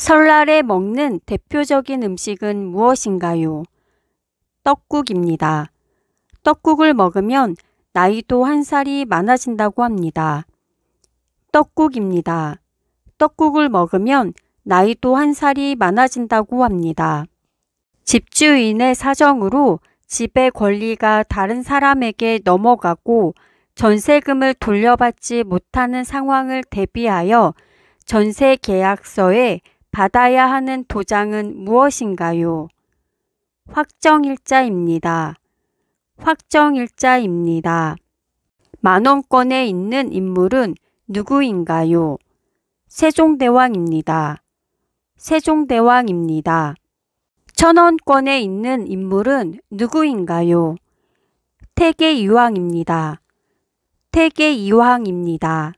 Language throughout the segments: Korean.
설날에 먹는 대표적인 음식은 무엇인가요? 떡국입니다. 떡국을 먹으면 나이도 한 살이 많아진다고 합니다. 떡국입니다. 떡국을 먹으면 나이도 한 살이 많아진다고 합니다. 집주인의 사정으로 집의 권리가 다른 사람에게 넘어가고 전세금을 돌려받지 못하는 상황을 대비하여 전세 계약서에 받아야 하는 도장은 무엇인가요? 확정일자입니다. 확정일자입니다. 만원권에 있는 인물은 누구인가요? 세종대왕입니다. 세종대왕입니다. 천원권에 있는 인물은 누구인가요? 태계이황입니다. 태계이황입니다.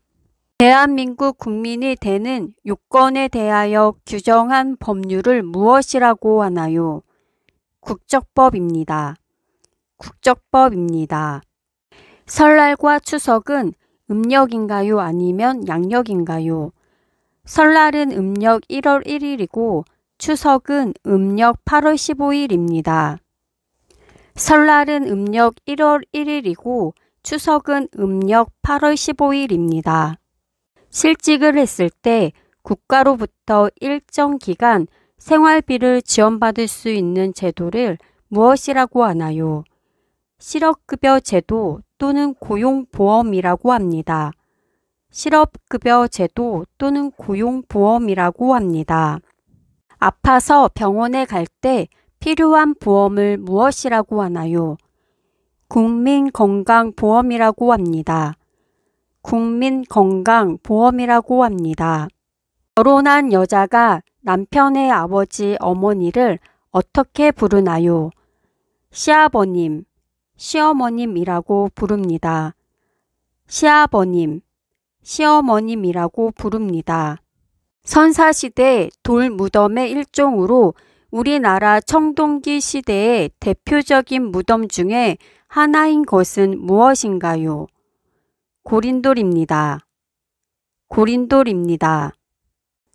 대한민국 국민이 되는 요건에 대하여 규정한 법률을 무엇이라고 하나요? 국적법입니다. 국적법입니다. 설날과 추석은 음력인가요? 아니면 양력인가요? 설날은 음력 1월 1일이고 추석은 음력 8월 15일입니다. 설날은 음력 1월 1일이고 추석은 음력 8월 15일입니다. 실직을 했을 때 국가로부터 일정 기간 생활비를 지원받을 수 있는 제도를 무엇이라고 하나요? 실업급여 제도 또는 고용보험이라고 합니다. 실업급여 제도 또는 고용보험이라고 합니다. 아파서 병원에 갈 때 필요한 보험을 무엇이라고 하나요? 국민건강보험이라고 합니다. 국민건강보험이라고 합니다. 결혼한 여자가 남편의 아버지 어머니를 어떻게 부르나요? 시아버님, 시어머님이라고 부릅니다. 시아버님, 시어머님이라고 부릅니다. 선사시대 돌무덤의 일종으로 우리나라 청동기 시대의 대표적인 무덤 중에 하나인 것은 무엇인가요? 고린돌입니다. 고린돌입니다.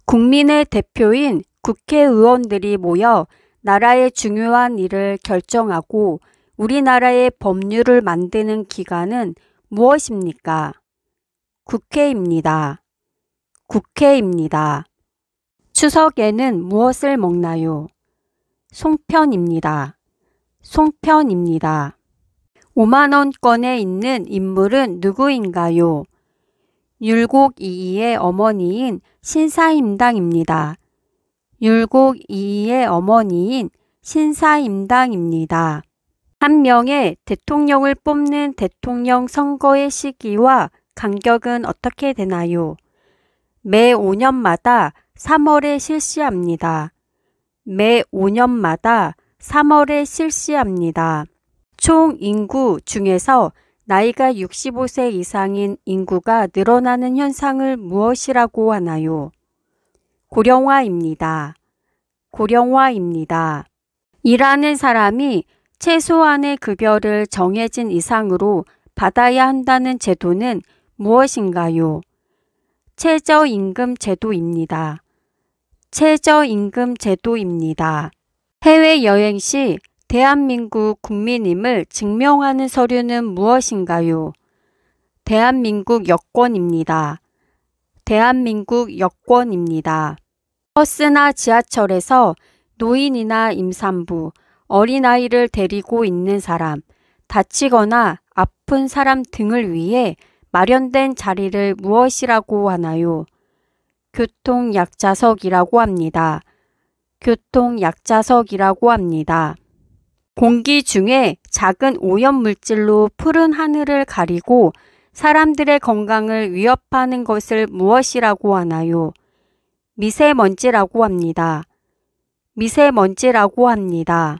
국민의 대표인 국회의원들이 모여 나라의 중요한 일을 결정하고 우리나라의 법률을 만드는 기관은 무엇입니까? 국회입니다. 국회입니다. 추석에는 무엇을 먹나요? 송편입니다. 송편입니다. 5만원권에 있는 인물은 누구인가요? 율곡이이의 어머니인 신사임당입니다. 율곡이이의 어머니인 신사임당입니다. 한 명의 대통령을 뽑는 대통령 선거의 시기와 간격은 어떻게 되나요? 매 5년마다 3월에 실시합니다. 매 5년마다 3월에 실시합니다. 총 인구 중에서 나이가 65세 이상인 인구가 늘어나는 현상을 무엇이라고 하나요? 고령화입니다. 고령화입니다. 일하는 사람이 최소한의 급여를 정해진 이상으로 받아야 한다는 제도는 무엇인가요? 최저임금 제도입니다. 최저임금 제도입니다. 해외여행 시 대한민국 국민임을 증명하는 서류는 무엇인가요? 대한민국 여권입니다. 대한민국 여권입니다. 버스나 지하철에서 노인이나 임산부, 어린아이를 데리고 있는 사람, 다치거나 아픈 사람 등을 위해 마련된 자리를 무엇이라고 하나요? 교통약자석이라고 합니다. 교통약자석이라고 합니다. 공기 중에 작은 오염물질로 푸른 하늘을 가리고 사람들의 건강을 위협하는 것을 무엇이라고 하나요? 미세먼지라고 합니다. 미세먼지라고 합니다.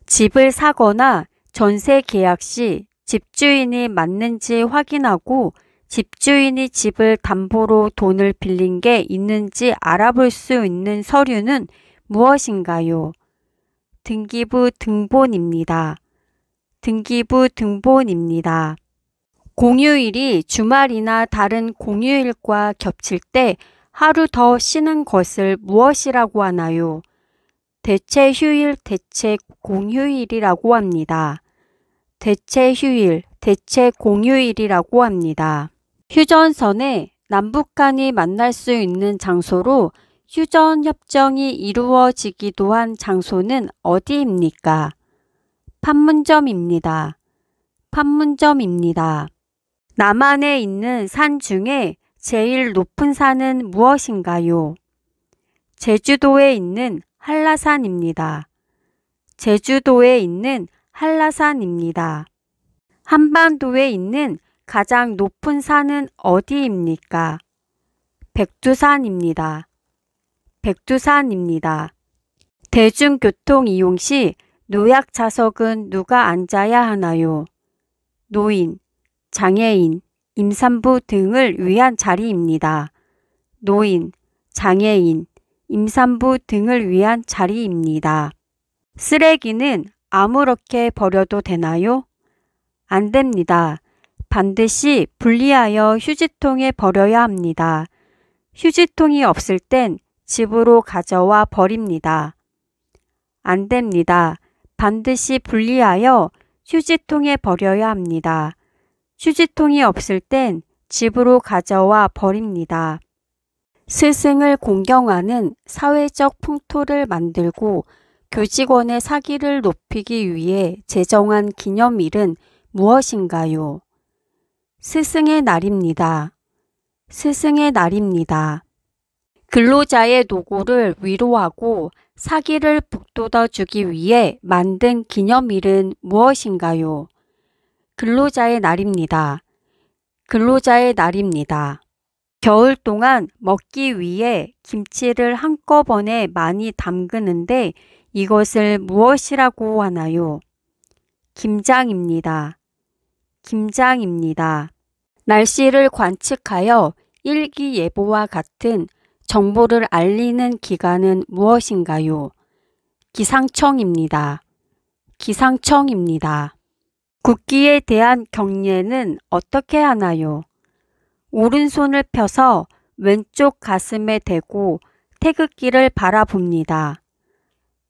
집을 사거나 전세 계약 시 집주인이 맞는지 확인하고 집주인이 집을 담보로 돈을 빌린 게 있는지 알아볼 수 있는 서류는 무엇인가요? 등기부 등본입니다. 등기부 등본입니다. 공휴일이 주말이나 다른 공휴일과 겹칠 때 하루 더 쉬는 것을 무엇이라고 하나요? 대체 휴일, 대체 공휴일이라고 합니다. 대체 휴일, 대체 공휴일이라고 합니다. 휴전선에 남북한이 만날 수 있는 장소로 휴전협정이 이루어지기도 한 장소는 어디입니까? 판문점입니다. 판문점입니다. 남한에 있는 산 중에 제일 높은 산은 무엇인가요? 제주도에 있는 한라산입니다. 제주도에 있는 한라산입니다. 한반도에 있는 가장 높은 산은 어디입니까? 백두산입니다. 백두산입니다. 대중교통 이용 시 노약 좌석은 누가 앉아야 하나요? 노인, 장애인, 임산부 등을 위한 자리입니다. 노인, 장애인, 임산부 등을 위한 자리입니다. 쓰레기는 아무렇게 버려도 되나요? 안 됩니다. 반드시 분리하여 휴지통에 버려야 합니다. 휴지통이 없을 땐 집으로 가져와 버립니다. 안 됩니다. 반드시 분리하여 휴지통에 버려야 합니다. 휴지통이 없을 땐 집으로 가져와 버립니다. 스승을 공경하는 사회적 풍토를 만들고 교직원의 사기를 높이기 위해 제정한 기념일은 무엇인가요? 스승의 날입니다. 스승의 날입니다. 근로자의 노고를 위로하고 사기를 북돋아주기 위해 만든 기념일은 무엇인가요? 근로자의 날입니다. 근로자의 날입니다. 겨울 동안 먹기 위해 김치를 한꺼번에 많이 담그는데 이것을 무엇이라고 하나요? 김장입니다. 김장입니다. 날씨를 관측하여 일기예보와 같은 정보를 알리는 기관은 무엇인가요? 기상청입니다. 기상청입니다. 국기에 대한 경례는 어떻게 하나요? 오른손을 펴서 왼쪽 가슴에 대고 태극기를 바라봅니다.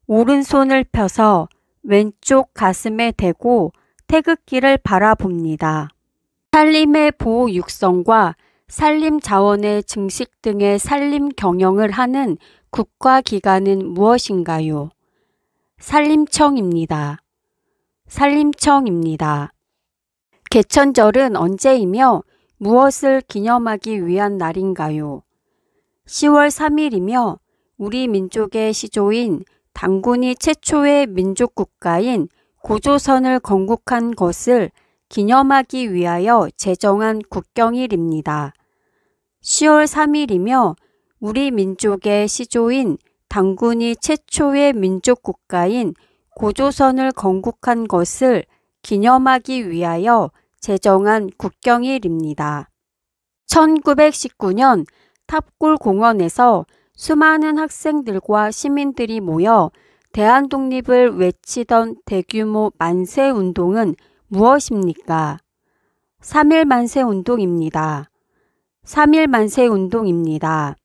오른손을 펴서 왼쪽 가슴에 대고 태극기를 바라봅니다. 산림의 보호 육성과 산림 자원의 증식 등의 산림 경영을 하는 국가기관은 무엇인가요? 산림청입니다. 산림청입니다. 개천절은 언제이며 무엇을 기념하기 위한 날인가요? 10월 3일이며 우리 민족의 시조인 단군이 최초의 민족국가인 고조선을 건국한 것을 기념하기 위하여 제정한 국경일입니다. 10월 3일이며 우리 민족의 시조인 단군이 최초의 민족국가인 고조선을 건국한 것을 기념하기 위하여 제정한 국경일입니다. 1919년 탑골공원에서 수많은 학생들과 시민들이 모여 대한독립을 외치던 대규모 만세운동은 무엇입니까? 3.1 만세운동입니다. 3.1 만세운동입니다.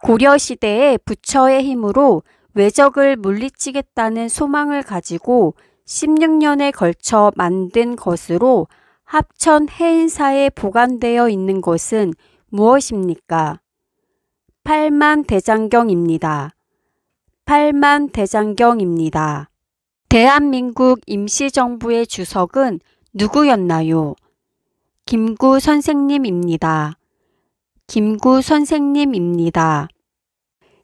고려시대의 부처의 힘으로 외적을 물리치겠다는 소망을 가지고 16년에 걸쳐 만든 것으로 합천 해인사에 보관되어 있는 것은 무엇입니까? 8만 대장경입니다. 8만 대장경입니다. 대한민국 임시정부의 주석은 누구였나요? 김구 선생님입니다. 김구 선생님입니다.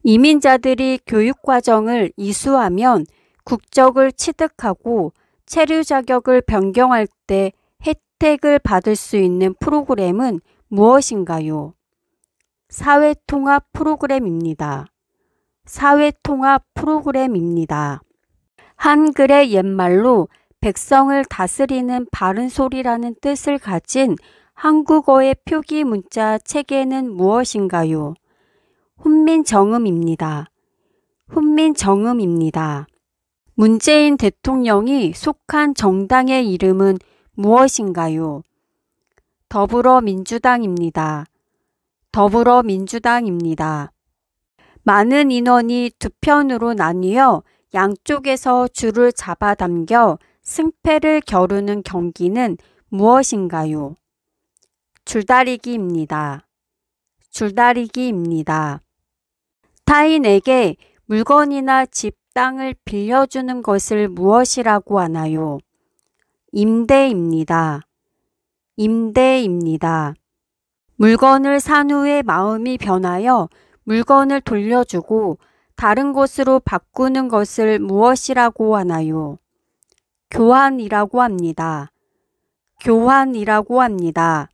이민자들이 교육과정을 이수하면 국적을 취득하고 체류 자격을 변경할 때 혜택을 받을 수 있는 프로그램은 무엇인가요? 사회통합 프로그램입니다. 사회통합 프로그램입니다. 한글의 옛말로 백성을 다스리는 바른 소리라는 뜻을 가진 한국어의 표기 문자 체계는 무엇인가요? 훈민정음입니다. 훈민정음입니다. 문재인 대통령이 속한 정당의 이름은 무엇인가요? 더불어민주당입니다. 더불어민주당입니다. 많은 인원이 두 편으로 나뉘어 양쪽에서 줄을 잡아당겨 승패를 겨루는 경기는 무엇인가요? 줄다리기입니다. 줄다리기입니다. 타인에게 물건이나 집, 땅을 빌려주는 것을 무엇이라고 하나요? 임대입니다. 임대입니다. 물건을 산 후에 마음이 변하여 물건을 돌려주고 다른 것으로 바꾸는 것을 무엇이라고 하나요? 교환이라고 합니다. 교환이라고 합니다.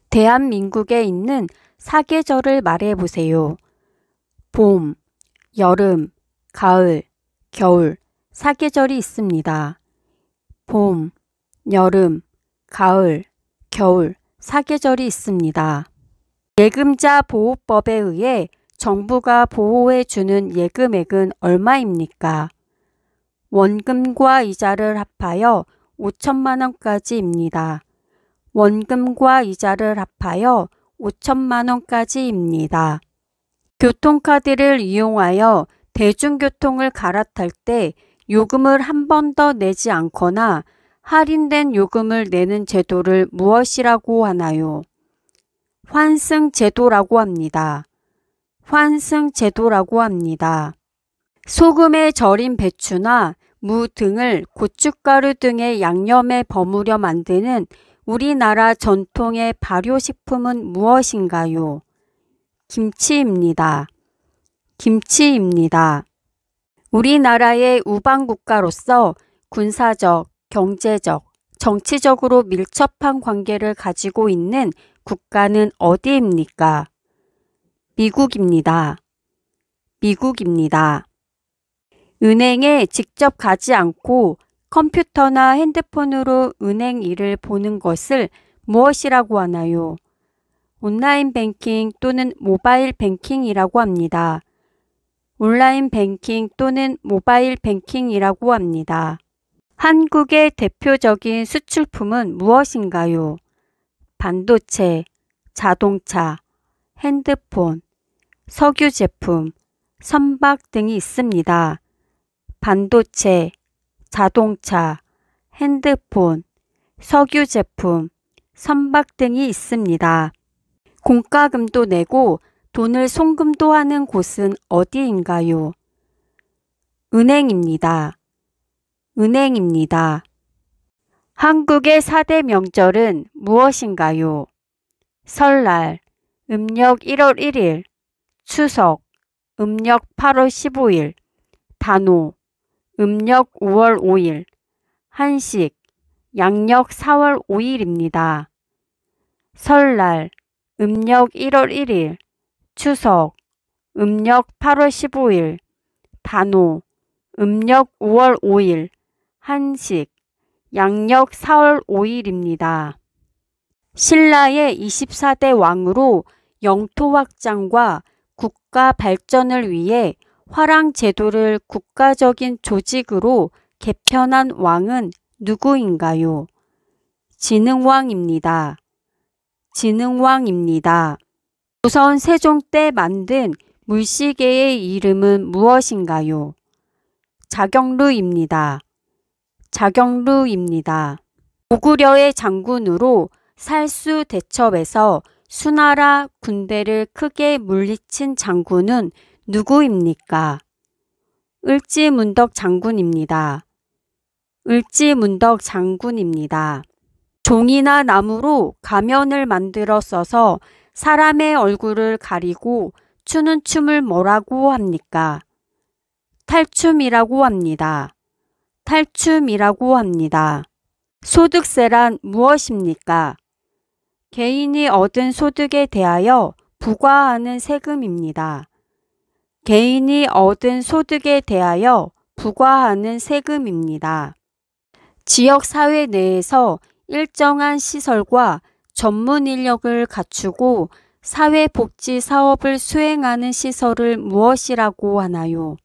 대한민국에 있는 사계절을 말해보세요. 봄, 여름, 가을, 겨울, 사계절이 있습니다. 봄, 여름, 가을, 겨울, 사계절이 있습니다. 예금자 보호법에 의해 정부가 보호해 주는 예금액은 얼마입니까? 원금과 이자를 합하여 5천만 원까지입니다. 원금과 이자를 합하여 5천만 원까지입니다. 교통카드를 이용하여 대중교통을 갈아탈 때 요금을 한 번 더 내지 않거나 할인된 요금을 내는 제도를 무엇이라고 하나요? 환승제도라고 합니다. 환승제도라고 합니다. 소금에 절인 배추나 무 등을 고춧가루 등의 양념에 버무려 만드는 우리나라 전통의 발효식품은 무엇인가요? 김치입니다. 김치입니다. 우리나라의 우방국가로서 군사적, 경제적, 정치적으로 밀접한 관계를 가지고 있는 국가는 어디입니까? 미국입니다. 미국입니다. 은행에 직접 가지 않고 컴퓨터나 핸드폰으로 은행 일을 보는 것을 무엇이라고 하나요? 온라인 뱅킹 또는 모바일 뱅킹이라고 합니다. 온라인 뱅킹 또는 모바일 뱅킹이라고 합니다. 한국의 대표적인 수출품은 무엇인가요? 반도체, 자동차, 핸드폰, 석유 제품, 선박 등이 있습니다. 반도체, 자동차, 핸드폰, 석유 제품, 선박 등이 있습니다. 공과금도 내고 돈을 송금도 하는 곳은 어디인가요? 은행입니다. 은행입니다. 한국의 4대 명절은 무엇인가요? 설날, 음력 1월 1일, 추석, 음력 8월 15일, 단오, 음력 5월 5일, 한식, 양력 4월 5일입니다. 설날, 음력 1월 1일, 추석, 음력 8월 15일, 단오, 음력 5월 5일, 한식, 양력 4월 5일입니다. 신라의 24대 왕으로 영토 확장과 국가 발전을 위해 화랑 제도를 국가적인 조직으로 개편한 왕은 누구인가요? 진흥왕입니다. 진흥왕입니다. 조선 세종 때 만든 물시계의 이름은 무엇인가요? 자경루입니다. 자경루입니다. 고구려의 장군으로 살수 대첩에서 수나라 군대를 크게 물리친 장군은 누구입니까? 을지문덕 장군입니다. 을지문덕 장군입니다. 종이나 나무로 가면을 만들어 써서 사람의 얼굴을 가리고 추는 춤을 뭐라고 합니까? 탈춤이라고 합니다. 탈춤이라고 합니다. 소득세란 무엇입니까? 개인이 얻은 소득에 대하여 부과하는 세금입니다. 개인이 얻은 소득에 대하여 부과하는 세금입니다. 지역사회 내에서 일정한 시설과 전문 인력을 갖추고 사회복지 사업을 수행하는 시설을 무엇이라고 하나요?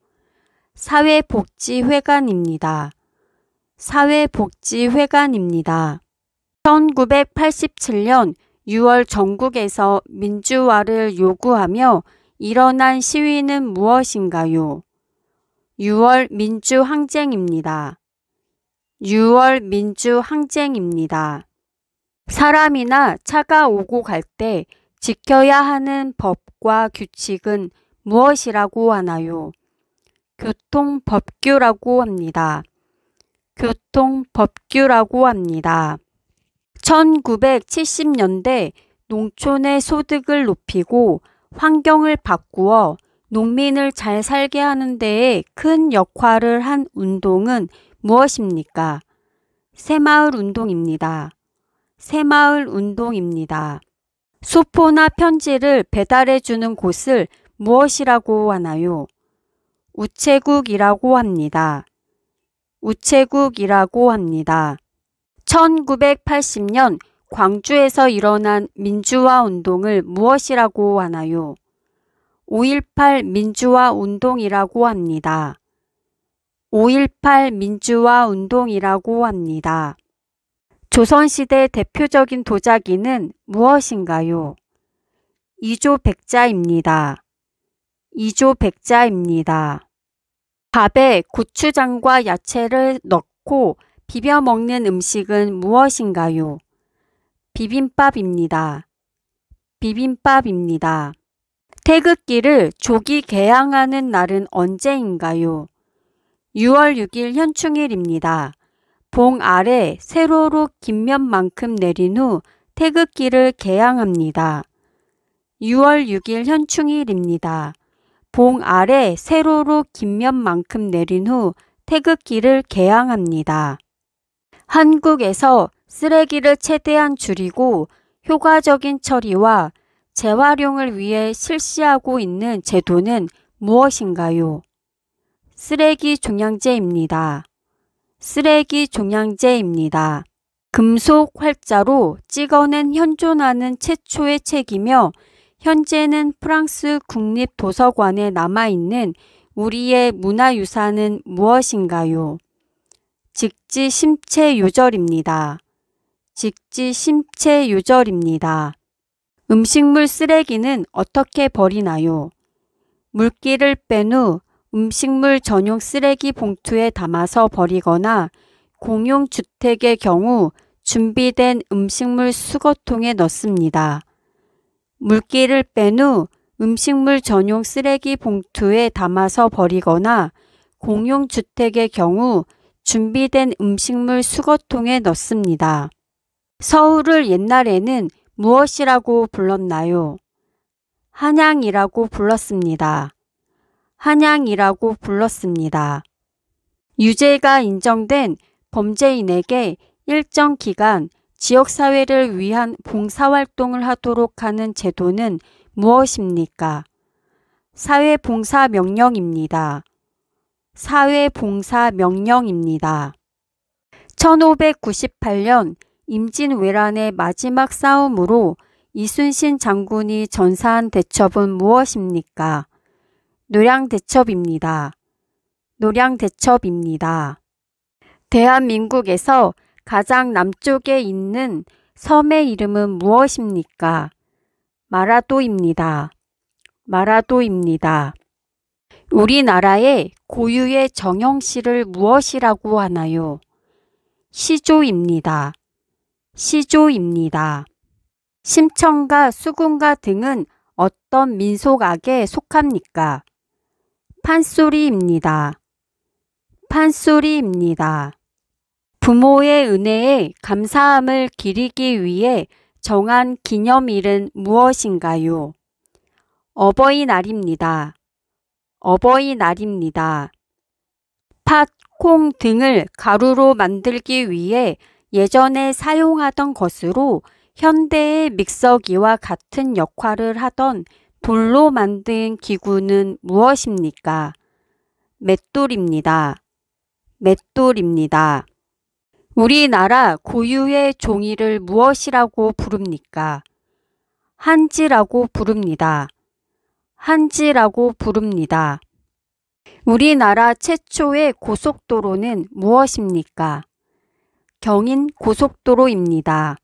사회복지회관입니다. 사회복지회관입니다. 1987년 6월 전국에서 민주화를 요구하며 일어난 시위는 무엇인가요? 6월 민주항쟁입니다. 6월 민주항쟁입니다. 사람이나 차가 오고 갈 때 지켜야 하는 법과 규칙은 무엇이라고 하나요? 교통법규라고 합니다. 교통법규라고 합니다. 1970년대 농촌의 소득을 높이고 환경을 바꾸어 농민을 잘 살게 하는 데에 큰 역할을 한 운동은 무엇입니까? 새마을 운동입니다. 새마을 운동입니다. 소포나 편지를 배달해 주는 곳을 무엇이라고 하나요? 우체국이라고 합니다. 우체국이라고 합니다. 1980년 광주에서 일어난 민주화 운동을 무엇이라고 하나요? 5.18 민주화 운동이라고 합니다. 5.18 민주화 운동이라고 합니다. 조선시대 대표적인 도자기는 무엇인가요? 이조백자입니다. 이조백자입니다. 밥에 고추장과 야채를 넣고 비벼 먹는 음식은 무엇인가요? 비빔밥입니다. 비빔밥입니다. 태극기를 조기 개항하는 날은 언제인가요? 6월 6일 현충일입니다. 봉 아래 세로로 긴 면만큼 내린 후 태극기를 개항합니다. 6월 6일 현충일입니다. 봉 아래 세로로 긴 면만큼 내린 후 태극기를 개항합니다. 한국에서 쓰레기를 최대한 줄이고 효과적인 처리와 재활용을 위해 실시하고 있는 제도는 무엇인가요? 쓰레기 종량제입니다. 쓰레기 종량제입니다. 금속 활자로 찍어낸 현존하는 최초의 책이며 현재는 프랑스 국립도서관에 남아있는 우리의 문화유산은 무엇인가요? 직지심체요절입니다. 직지심체요절입니다. 음식물 쓰레기는 어떻게 버리나요? 물기를 뺀 후 음식물 전용 쓰레기 봉투에 담아서 버리거나 공용주택의 경우 준비된 음식물 수거통에 넣습니다. 물기를 뺀 후 음식물 전용 쓰레기 봉투에 담아서 버리거나 공용주택의 경우 준비된 음식물 수거통에 넣습니다. 서울을 옛날에는 무엇이라고 불렀나요? 한양이라고 불렀습니다. 한양이라고 불렀습니다. 유죄가 인정된 범죄인에게 일정 기간 지역사회를 위한 봉사활동을 하도록 하는 제도는 무엇입니까? 사회봉사명령입니다. 사회봉사명령입니다. 1598년 임진왜란의 마지막 싸움으로 이순신 장군이 전사한 대첩은 무엇입니까? 노량대첩입니다. 노량대첩입니다. 대한민국에서 가장 남쪽에 있는 섬의 이름은 무엇입니까? 마라도입니다. 마라도입니다. 우리나라의 고유의 정형시를 무엇이라고 하나요? 시조입니다. 시조입니다. 심청가, 수군가 등은 어떤 민속악에 속합니까? 판소리입니다. 판소리입니다. 부모의 은혜에 감사함을 기리기 위해 정한 기념일은 무엇인가요? 어버이날입니다. 어버이날입니다. 팥, 콩 등을 가루로 만들기 위해 예전에 사용하던 것으로 현대의 믹서기와 같은 역할을 하던 돌로 만든 기구는 무엇입니까? 맷돌입니다. 맷돌입니다. 우리나라 고유의 종이를 무엇이라고 부릅니까? 한지라고 부릅니다. 한지라고 부릅니다. 우리나라 최초의 고속도로는 무엇입니까? 경인 고속도로입니다.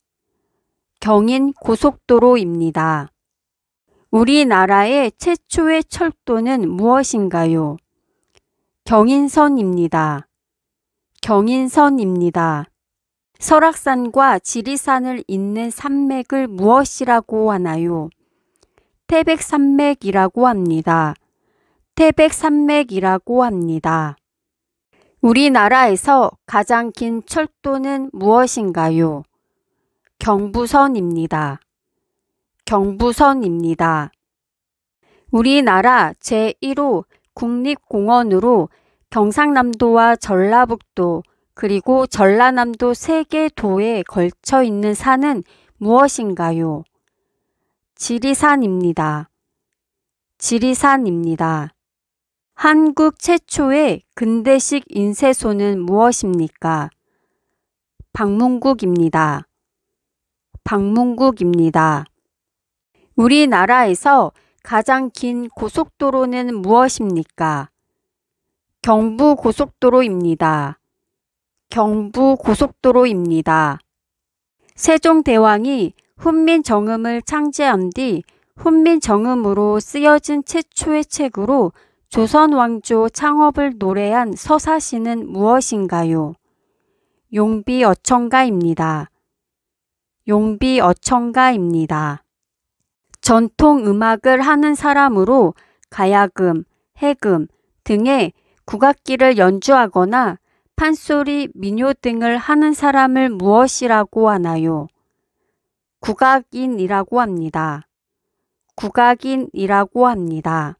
경인 고속도로입니다. 우리나라의 최초의 철도는 무엇인가요? 경인선입니다. 경인선입니다. 설악산과 지리산을 잇는 산맥을 무엇이라고 하나요? 태백산맥이라고 합니다. 태백산맥이라고 합니다. 우리나라에서 가장 긴 철도는 무엇인가요? 경부선입니다. 경부선입니다. 우리나라 제1호 국립공원으로 경상남도와 전라북도 그리고 전라남도 3개 도에 걸쳐 있는 산은 무엇인가요? 지리산입니다. 지리산입니다. 한국 최초의 근대식 인쇄소는 무엇입니까? 방문국입니다. 방문국입니다. 우리나라에서 가장 긴 고속도로는 무엇입니까? 경부고속도로입니다. 경부고속도로입니다. 세종대왕이 훈민정음을 창제한 뒤 훈민정음으로 쓰여진 최초의 책으로 조선왕조 창업을 노래한 서사시는 무엇인가요? 용비어천가입니다. 용비어천가입니다. 전통음악을 하는 사람으로 가야금, 해금 등의 국악기를 연주하거나 판소리, 민요 등을 하는 사람을 무엇이라고 하나요? 국악인이라고 합니다. 국악인이라고 합니다.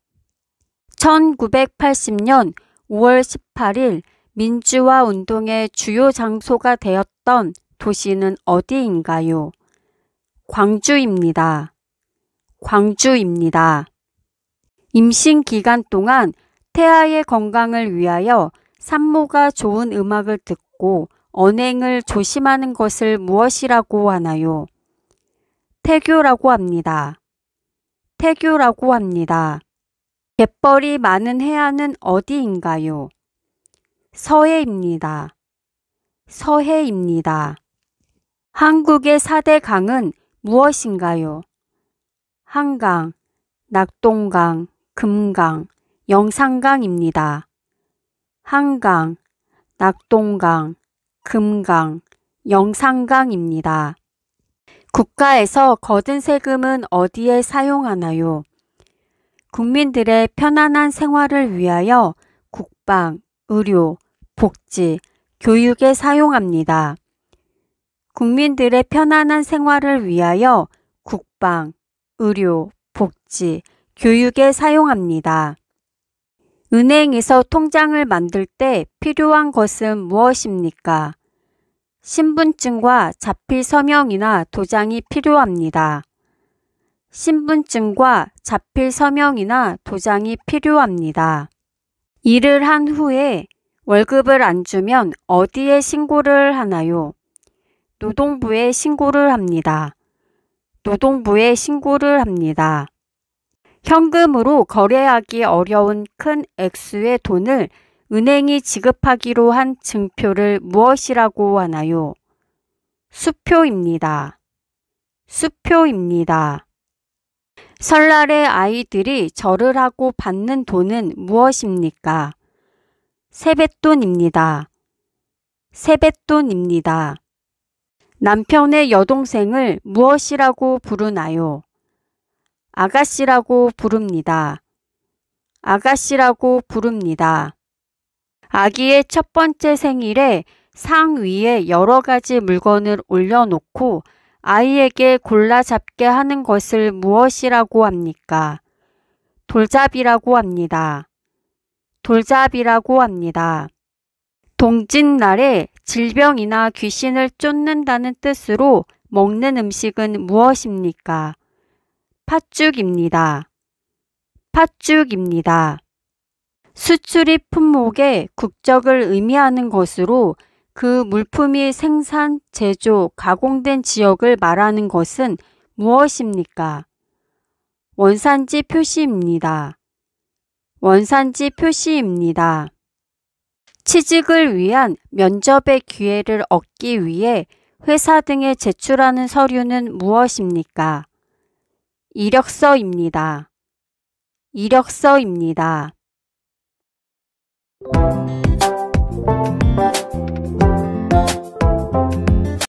1980년 5월 18일 민주화 운동의 주요 장소가 되었던 도시는 어디인가요? 광주입니다. 광주입니다. 임신 기간 동안 태아의 건강을 위하여 산모가 좋은 음악을 듣고 언행을 조심하는 것을 무엇이라고 하나요? 태교라고 합니다. 태교라고 합니다. 갯벌이 많은 해안은 어디인가요? 서해입니다. 서해입니다. 한국의 4대 강은 무엇인가요? 한강, 낙동강, 금강, 영산강입니다. 한강, 낙동강, 금강, 영산강입니다. 국가에서 거둔 세금은 어디에 사용하나요? 국민들의 편안한 생활을 위하여 국방, 의료, 복지, 교육에 사용합니다. 국민들의 편안한 생활을 위하여 국방, 의료, 복지, 교육에 사용합니다. 은행에서 통장을 만들 때 필요한 것은 무엇입니까? 신분증과 자필 서명이나 도장이 필요합니다. 신분증과 자필 서명이나 도장이 필요합니다. 일을 한 후에 월급을 안 주면 어디에 신고를 하나요? 노동부에 신고를 합니다. 노동부에 신고를 합니다. 현금으로 거래하기 어려운 큰 액수의 돈을 은행이 지급하기로 한 증표를 무엇이라고 하나요? 수표입니다. 수표입니다. 설날에 아이들이 절을 하고 받는 돈은 무엇입니까? 세뱃돈입니다. 세뱃돈입니다. 남편의 여동생을 무엇이라고 부르나요? 아가씨라고 부릅니다. 아가씨라고 부릅니다. 아기의 첫 번째 생일에 상 위에 여러 가지 물건을 올려놓고 아이에게 골라 잡게 하는 것을 무엇이라고 합니까? 돌잡이라고 합니다. 돌잡이라고 합니다. 동짓날에 질병이나 귀신을 쫓는다는 뜻으로 먹는 음식은 무엇입니까? 팥죽입니다. 팥죽입니다. 수출입 품목의 국적을 의미하는 것으로 그 물품이 생산, 제조, 가공된 지역을 말하는 것은 무엇입니까? 원산지 표시입니다. 원산지 표시입니다. 취직을 위한 면접의 기회를 얻기 위해 회사 등에 제출하는 서류는 무엇입니까? 이력서입니다. 이력서입니다.